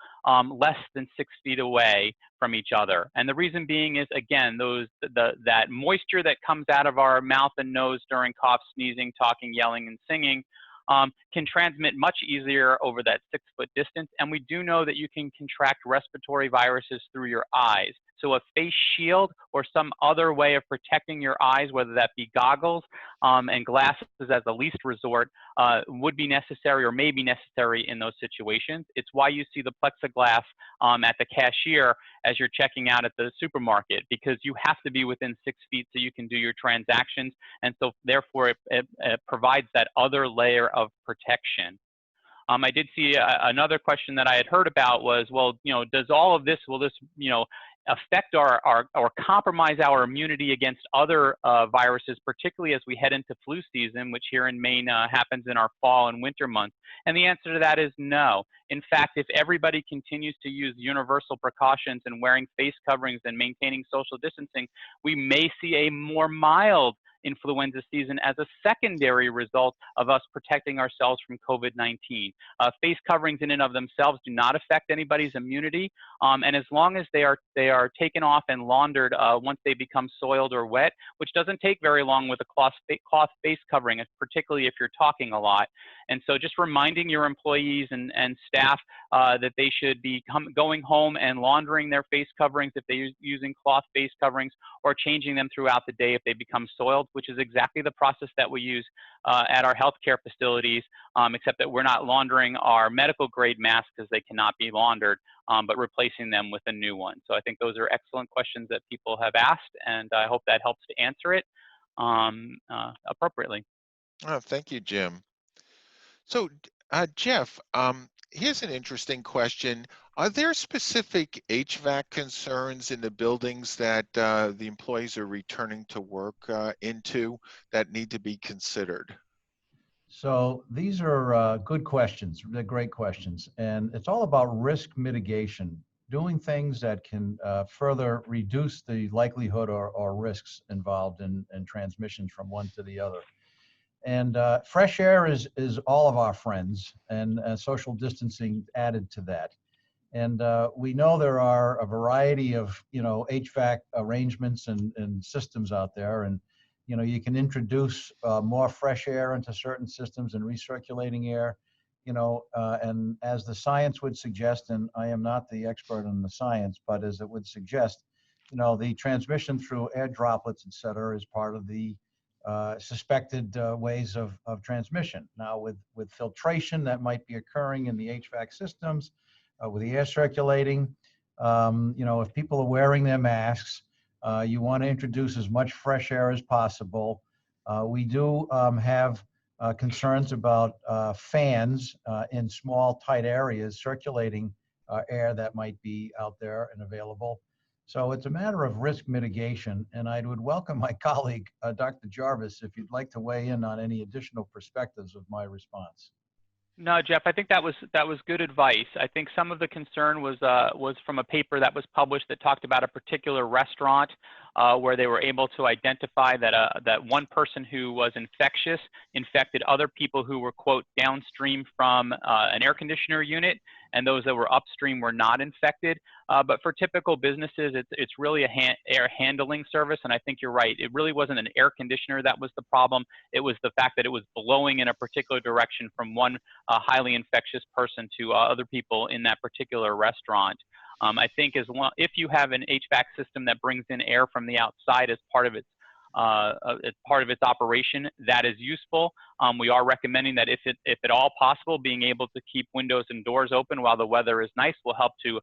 less than 6 feet away from each other. And the reason being is, again, that moisture that comes out of our mouth and nose during cough, sneezing, talking, yelling, and singing can transmit much easier over that 6-foot distance. And we do know that you can contract respiratory viruses through your eyes. So a face shield or some other way of protecting your eyes, whether that be goggles and glasses as a least resort, would be necessary or may be necessary in those situations. It's why you see the plexiglass at the cashier as you're checking out at the supermarket, because you have to be within 6 feet so you can do your transactions. And so therefore it provides that other layer of protection. I did see another question that I had heard about was, well, does all of this, will this, affect or compromise our immunity against other viruses, particularly as we head into flu season, which here in Maine happens in our fall and winter months? And the answer to that is no. In fact, if everybody continues to use universal precautions and wearing face coverings and maintaining social distancing, we may see a more mild influenza season as a secondary result of us protecting ourselves from COVID-19. Face coverings in and of themselves do not affect anybody's immunity, and as long as they are taken off and laundered once they become soiled or wet, which doesn't take very long with a cloth face covering, particularly if you're talking a lot. And so just reminding your employees and staff that they should be going home and laundering their face coverings if they're using cloth face coverings, or changing them throughout the day if they become soiled, which is exactly the process that we use at our healthcare facilities, except that we're not laundering our medical grade masks because they cannot be laundered, but replacing them with a new one. So I think those are excellent questions that people have asked, and I hope that helps to answer it appropriately. Oh, thank you, Jim. So, Jeff, here's an interesting question. Are there specific HVAC concerns in the buildings that the employees are returning to work into that need to be considered? So these are good questions. They're great questions. And it's all about risk mitigation, doing things that can further reduce the likelihood or risks involved in transmissions from one to the other. And fresh air is all of our friends, and social distancing added to that. And we know there are a variety of, HVAC arrangements and systems out there. And, you can introduce more fresh air into certain systems and recirculating air, and as the science would suggest, and I am not the expert in the science, but as it would suggest, the transmission through air droplets, et cetera, is part of the suspected ways of transmission. Now, with filtration that might be occurring in the HVAC systems, with the air circulating, if people are wearing their masks, you want to introduce as much fresh air as possible. We do have concerns about fans in small, tight areas circulating air that might be out there and available. So it's a matter of risk mitigation, and I would welcome my colleague, Dr. Jarvis, if you'd like to weigh in on any additional perspectives of my response. No, Jeff, I think that was good advice. I think some of the concern was from a paper that was published that talked about a particular restaurant where they were able to identify that one person who was infectious infected other people who were, quote, downstream from an air conditioner unit, and those that were upstream were not infected. But for typical businesses, it's really a air handling service, and I think you're right. It really wasn't an air conditioner that was the problem. It was the fact that it was blowing in a particular direction from one highly infectious person to other people in that particular restaurant. I think if you have an HVAC system that brings in air from the outside as part of its operation, that is useful. We are recommending that if at all possible, being able to keep windows and doors open while the weather is nice will help to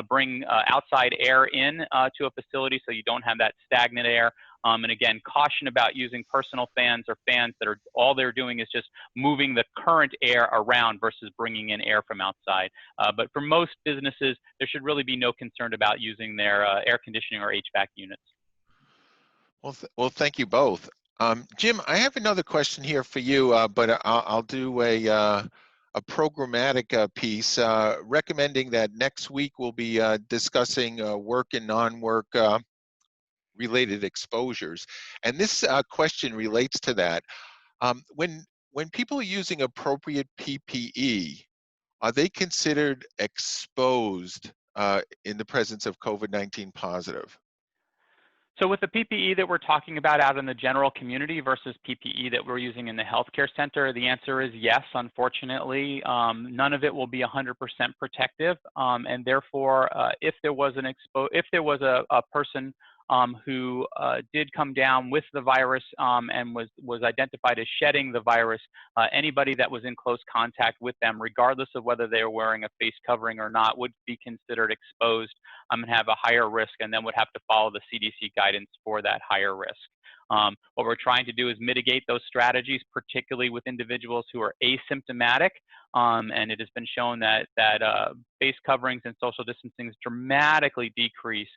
bring outside air in to a facility so you don't have that stagnant air. And again, caution about using personal fans or fans that are all they're doing is just moving the current air around versus bringing in air from outside. But for most businesses, there should really be no concern about using their air conditioning or HVAC units. Well, thank you both. Jim, I have another question here for you, but I'll do a programmatic piece recommending that next week we'll be discussing work and non-work related exposures. And this question relates to that. When people are using appropriate PPE, are they considered exposed in the presence of COVID-19 positive? So with the PPE that we're talking about out in the general community versus PPE that we're using in the healthcare center, the answer is yes, unfortunately. None of it will be 100% protective, and therefore, if there was a person who did come down with the virus and was identified as shedding the virus, anybody that was in close contact with them, regardless of whether they were wearing a face covering or not, would be considered exposed and have a higher risk, and then would have to follow the CDC guidance for that higher risk. What we're trying to do is mitigate those strategies, particularly with individuals who are asymptomatic, and it has been shown that face coverings and social distancing dramatically decrease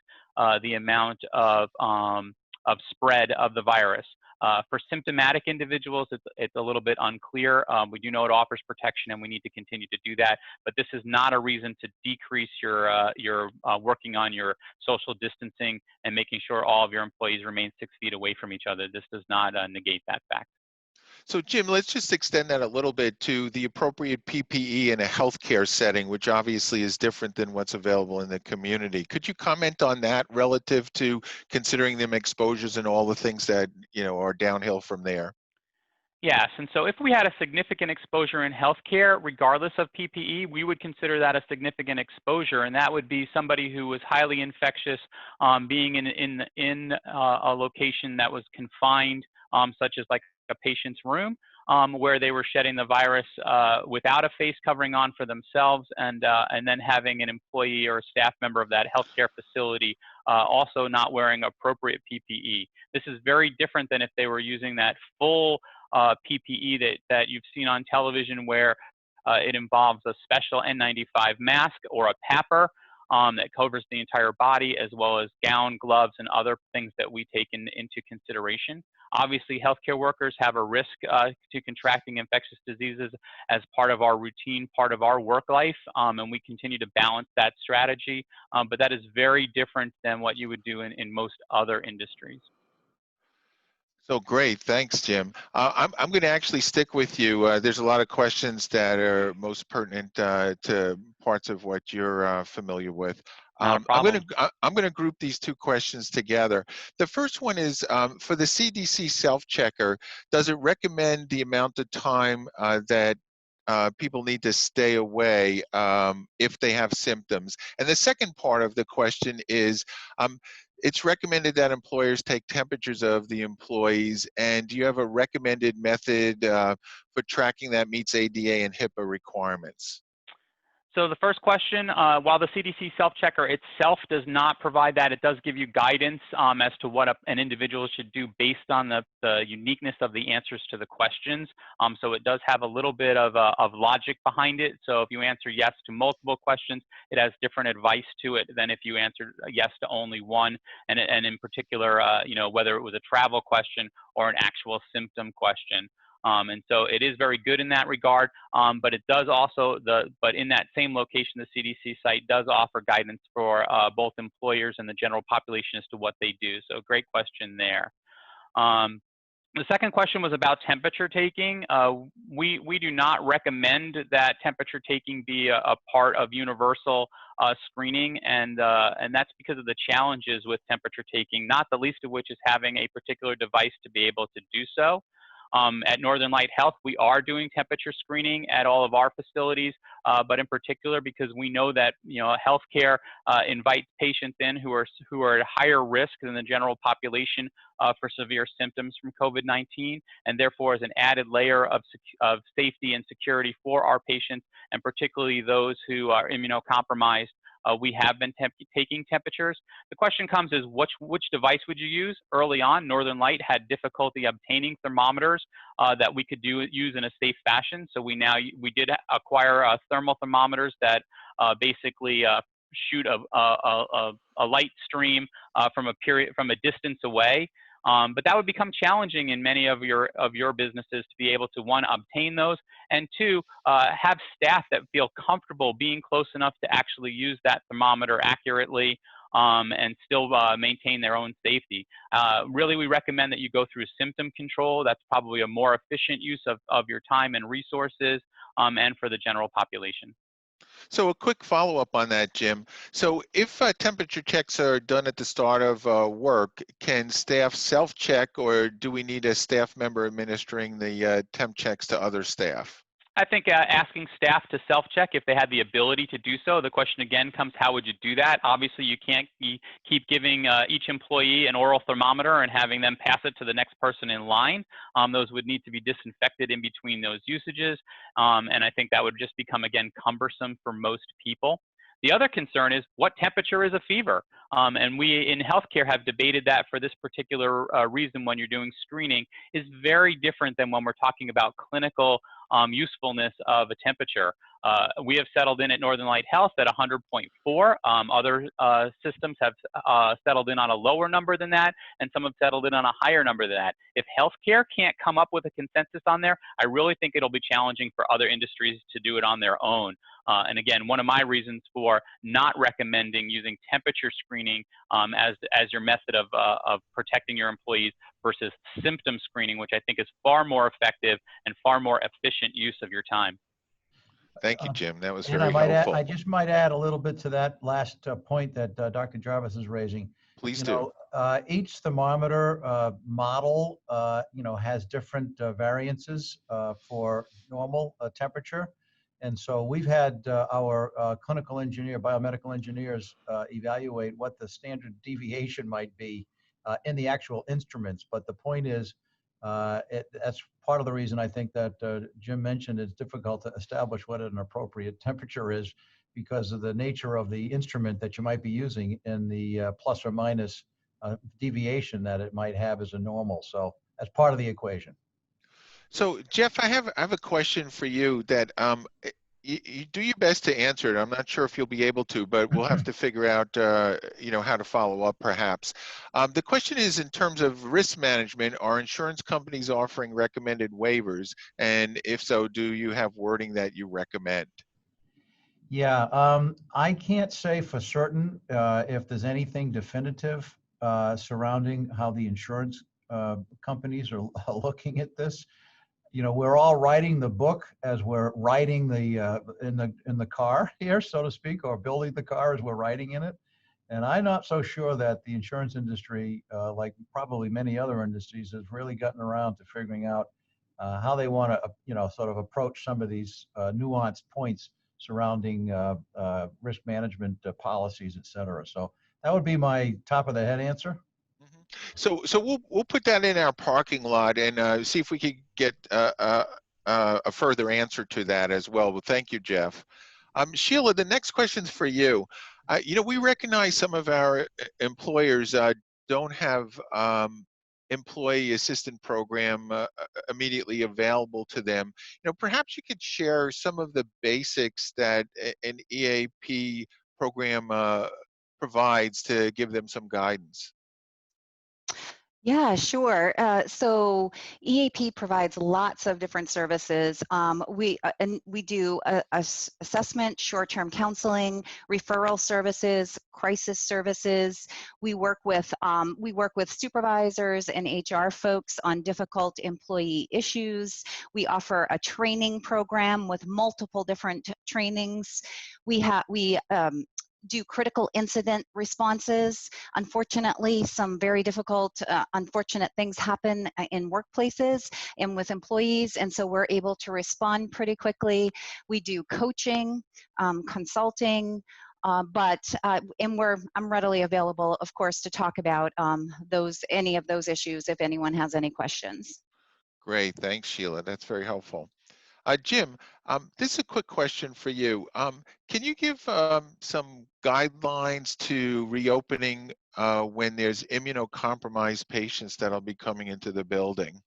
the amount of spread of the virus. For symptomatic individuals, it's a little bit unclear. We do know it offers protection, and we need to continue to do that. But this is not a reason to decrease your working on your social distancing and making sure all of your employees remain 6 feet away from each other. This does not negate that fact. So Jim, let's just extend that a little bit to the appropriate PPE in a healthcare setting, which obviously is different than what's available in the community. Could you comment on that relative to considering them exposures and all the things that, you know, are downhill from there? Yes, and so if we had a significant exposure in healthcare, regardless of PPE, we would consider that a significant exposure, and that would be somebody who was highly infectious, being in a location that was confined, such as like a patient's room, where they were shedding the virus without a face covering on for themselves, and then having an employee or a staff member of that healthcare facility also not wearing appropriate PPE. This is very different than if they were using that full PPE that you've seen on television, where it involves a special N95 mask or a PAPR that covers the entire body, as well as gown, gloves, and other things that we take into consideration. Obviously, healthcare workers have a risk to contracting infectious diseases as part of our routine, part of our work life, and we continue to balance that strategy. But that is very different than what you would do in most other industries. So great, thanks, Jim. I'm going to actually stick with you. There's a lot of questions that are most pertinent to parts of what you're familiar with. I'm going to group these two questions together. The first one is for the CDC self-checker. Does it recommend the amount of time that people need to stay away if they have symptoms? And the second part of the question is, it's recommended that employers take temperatures of the employees, and do you have a recommended method for tracking that meets ADA and HIPAA requirements? So the first question, while the CDC self-checker itself does not provide that, it does give you guidance as to what an individual should do based on the uniqueness of the answers to the questions. So it does have a little bit of logic behind it. So if you answer yes to multiple questions, it has different advice to it than if you answered yes to only one. And in particular, you know, whether it was a travel question or an actual symptom question. And so it is very good in that regard, but it does also, but in that same location, the CDC site does offer guidance for both employers and the general population as to what they do. So great question there. The second question was about temperature taking. We do not recommend that temperature taking be a part of universal screening, and that's because of the challenges with temperature taking, not the least of which is having a particular device to be able to do so. At Northern Light Health, we are doing temperature screening at all of our facilities, but in particular because we know that, you know, healthcare invites patients in who are at higher risk than the general population for severe symptoms from COVID-19, and therefore is an added layer of safety and security for our patients, and particularly those who are immunocompromised. We have been taking temperatures. The question comes is which device would you use? Early on, Northern Light had difficulty obtaining thermometers that we could use in a safe fashion. So we did acquire thermal thermometers that basically shoot a light stream from a distance away. But that would become challenging in many of your businesses to be able to, one, obtain those, and two, have staff that feel comfortable being close enough to actually use that thermometer accurately and still maintain their own safety. Really, we recommend that you go through symptom control. That's probably a more efficient use of your time and resources, and for the general population. So a quick follow-up on that, Jim. So if temperature checks are done at the start of work, can staff self-check, or do we need a staff member administering the temp checks to other staff? I think asking staff to self-check if they had the ability to do so. The question again comes, how would you do that? Obviously, you can't keep giving each employee an oral thermometer and having them pass it to the next person in line. Those would need to be disinfected in between those usages. And I think that would just become, again, cumbersome for most people. The other concern is, what temperature is a fever? And we in healthcare have debated that for this particular reason. When you're doing screening, is very different than when we're talking about clinical usefulness of a temperature. We have settled in at Northern Light Health at 100.4. Other systems have settled in on a lower number than that, and some have settled in on a higher number than that. If healthcare can't come up with a consensus on there, I really think it'll be challenging for other industries to do it on their own. And again, one of my reasons for not recommending using temperature screening as your method of protecting your employees versus symptom screening, which I think is far more effective and far more efficient use of your time. Thank you, Jim. That was And very helpful. I just might add a little bit to that last point that Dr. Jarvis is raising. Please You do. know, each thermometer model, you know, has different variances for normal temperature. And so we've had our clinical engineer, biomedical engineers evaluate what the standard deviation might be in the actual instruments. But the point is, that's part of the reason I think that Jim mentioned it's difficult to establish what an appropriate temperature is, because of the nature of the instrument that you might be using and the plus or minus deviation that it might have as a normal. So that's part of the equation. So Jeff, I have a question for you that you do your best to answer it. I'm not sure if you'll be able to, but we'll have to figure out, you know, how to follow up perhaps. The question is, in terms of risk management, are insurance companies offering recommended waivers? And if so, do you have wording that you recommend? Yeah, I can't say for certain if there's anything definitive surrounding how the insurance companies are looking at this. You know, we're all writing the book as we're riding the in the car here, so to speak, or building the car as we're riding in it. And I'm not so sure that the insurance industry, like probably many other industries, has really gotten around to figuring out how they want to, you know, sort of approach some of these nuanced points surrounding risk management policies, et cetera. So that would be my top of the head answer. So we'll put that in our parking lot and see if we could get a further answer to that as well. Well, thank you, Jeff. Sheila, the next question's for you. You know, we recognize some of our employers don't have employee assistant program immediately available to them. You know, perhaps you could share some of the basics that an EAP program provides to give them some guidance. Yeah, sure. So EAP provides lots of different services. We do assessment, short-term counseling, referral services, crisis services. We work with supervisors and HR folks on difficult employee issues. We offer a training program with multiple different trainings. We do critical incident responses. Unfortunately, some very difficult, unfortunate things happen in workplaces and with employees, and so we're able to respond pretty quickly. We do coaching, consulting, I'm readily available, of course, to talk about any of those issues if anyone has any questions. Great, thanks, Sheila. That's very helpful. Jim, this is a quick question for you. Can you give some guidelines to reopening when there's immunocompromised patients that'll be coming into the building?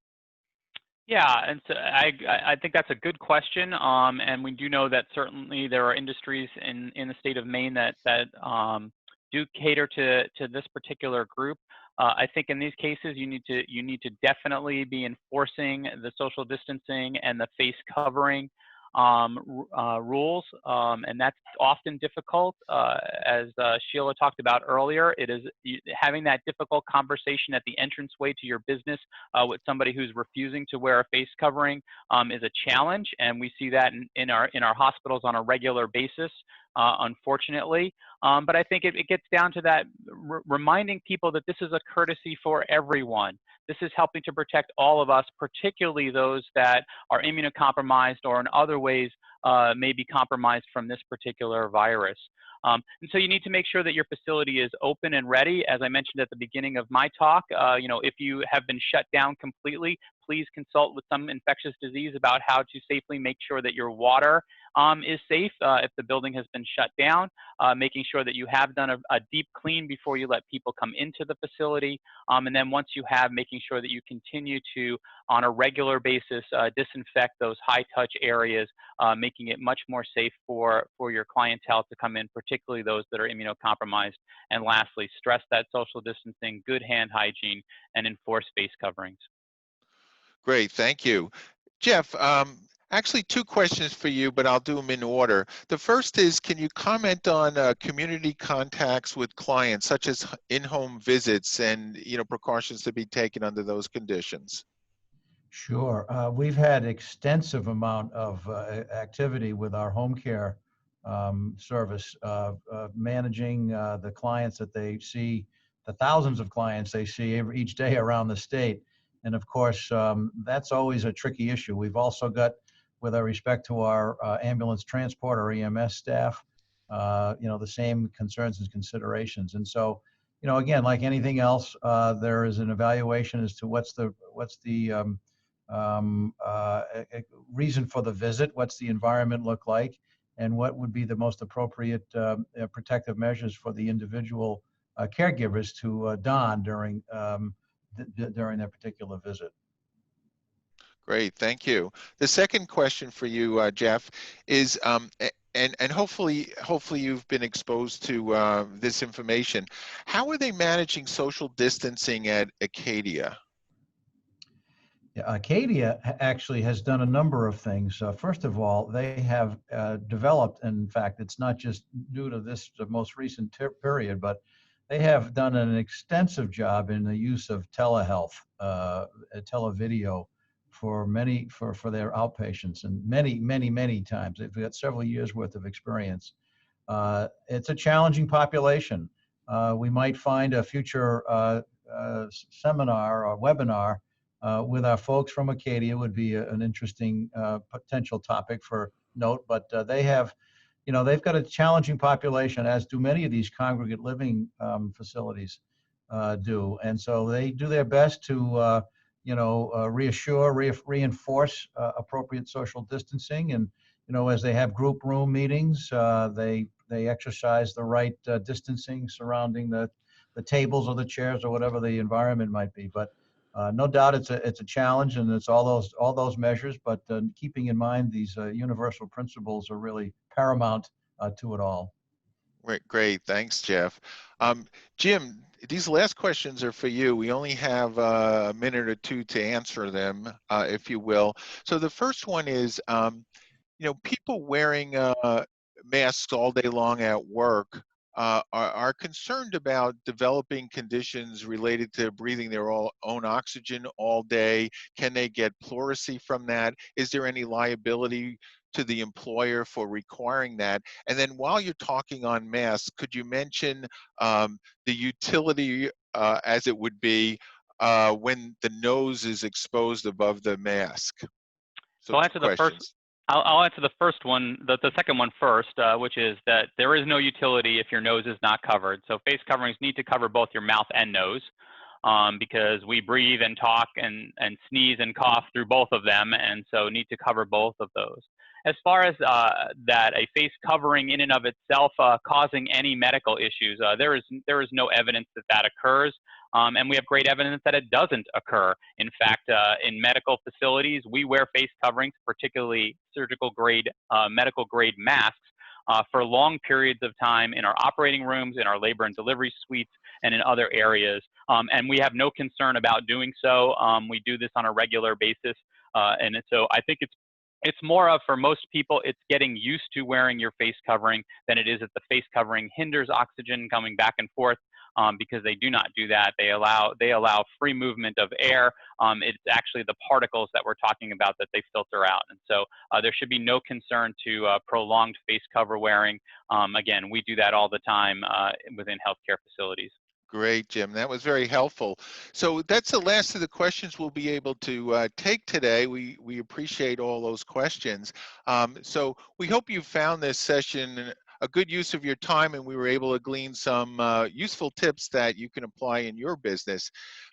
Yeah, and so I think that's a good question, and we do know that certainly there are industries in the state of Maine that do cater to this particular group. I think in these cases you need to definitely be enforcing the social distancing and the face covering. rules, and that's often difficult. As Sheila talked about earlier, it is having that difficult conversation at the entranceway to your business with somebody who's refusing to wear a face covering is a challenge, and we see that in our hospitals on a regular basis, unfortunately. But I think it gets down to that reminding people that this is a courtesy for everyone. This is helping to protect all of us, particularly those that are immunocompromised or in other ways may be compromised from this particular virus. And so you need to make sure that your facility is open and ready. As I mentioned at the beginning of my talk, if you have been shut down completely, please consult with some infectious disease about how to safely make sure that your water is safe if the building has been shut down, making sure that you have done a deep clean before you let people come into the facility. And then once you have, making sure that you continue to, on a regular basis, disinfect those high-touch areas, making it much more safe for your clientele to come in, particularly those that are immunocompromised. And lastly, stress that social distancing, good hand hygiene, and enforce face coverings. Great, thank you. Jeff, actually 2 questions for you, but I'll do them in order. The first is, can you comment on community contacts with clients, such as in-home visits and precautions to be taken under those conditions? Sure. We've had extensive amount of activity with our home care service, managing the clients that they see, the thousands of clients they see each day around the state. And of course, that's always a tricky issue. We've also got, with our respect to our ambulance transport or EMS staff, the same concerns and considerations. And so, again, like anything else, there is an evaluation as to what's the reason for the visit, what's the environment look like, and what would be the most appropriate protective measures for the individual caregivers to don during their particular visit. Great, thank you. The second question for you, Jeff, is and hopefully you've been exposed to this information. How are they managing social distancing at Acadia? Yeah, Acadia actually has done a number of things. First of all, they have developed, and in fact, it's not just due to this most recent period, but they have done an extensive job in the use of telehealth, televideo for their outpatients, and many times. They've got several years worth of experience. It's a challenging population. We might find a future seminar or webinar with our folks from Acadia would be an interesting potential topic for note, but they've got a challenging population, as do many of these congregate living facilities do. And so they do their best to, reassure, reinforce appropriate social distancing. And, as they have group room meetings, they exercise the right distancing surrounding the tables or the chairs or whatever the environment might be. But no doubt it's a challenge, and it's all those measures, but keeping in mind these universal principles are really paramount to it all. Great, thanks, Jeff. Jim, these last questions are for you. We only have a minute or two to answer them, if you will. So the first one is, people wearing masks all day long at work are concerned about developing conditions related to breathing their own oxygen all day. Can they get pleurisy from that? Is there any liability to the employer for requiring that? And then while you're talking on masks, could you mention the utility as it would be when the nose is exposed above the mask? So I'll answer the first. I'll answer the first one, the second one first, which is that there is no utility if your nose is not covered. So face coverings need to cover both your mouth and nose, because we breathe and talk and sneeze and cough through both of them, and so need to cover both of those. As far as that a face covering in and of itself causing any medical issues, there is no evidence that occurs. And we have great evidence that it doesn't occur. In fact, in medical facilities, we wear face coverings, particularly surgical grade, medical grade masks, for long periods of time in our operating rooms, in our labor and delivery suites, and in other areas. And we have no concern about doing so. We do this on a regular basis. And so I think it's It's more of, for most people, it's getting used to wearing your face covering than it is that the face covering hinders oxygen coming back and forth, because they do not do that. They allow free movement of air. It's actually the particles that we're talking about that they filter out. And so there should be no concern to prolonged face cover wearing. Again, we do that all the time within healthcare facilities. Great, Jim. That was very helpful. So that's the last of the questions we'll be able to take today. We appreciate all those questions. So we hope you found this session a good use of your time, and we were able to glean some useful tips that you can apply in your business.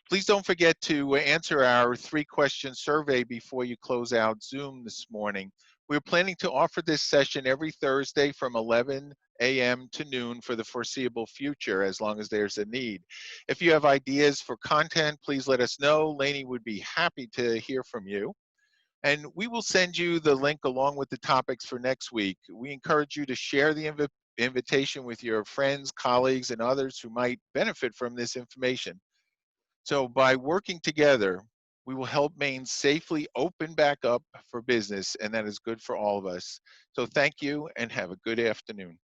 Please don't forget to answer our 3-question survey before you close out Zoom this morning. We're planning to offer this session every Thursday from 11 a.m. to noon for the foreseeable future, as long as there's a need. If you have ideas for content, please let us know. Lainey would be happy to hear from you. And we will send you the link along with the topics for next week. We encourage you to share the invitation with your friends, colleagues, and others who might benefit from this information. So by working together, we will help Maine safely open back up for business, and that is good for all of us. So thank you and have a good afternoon.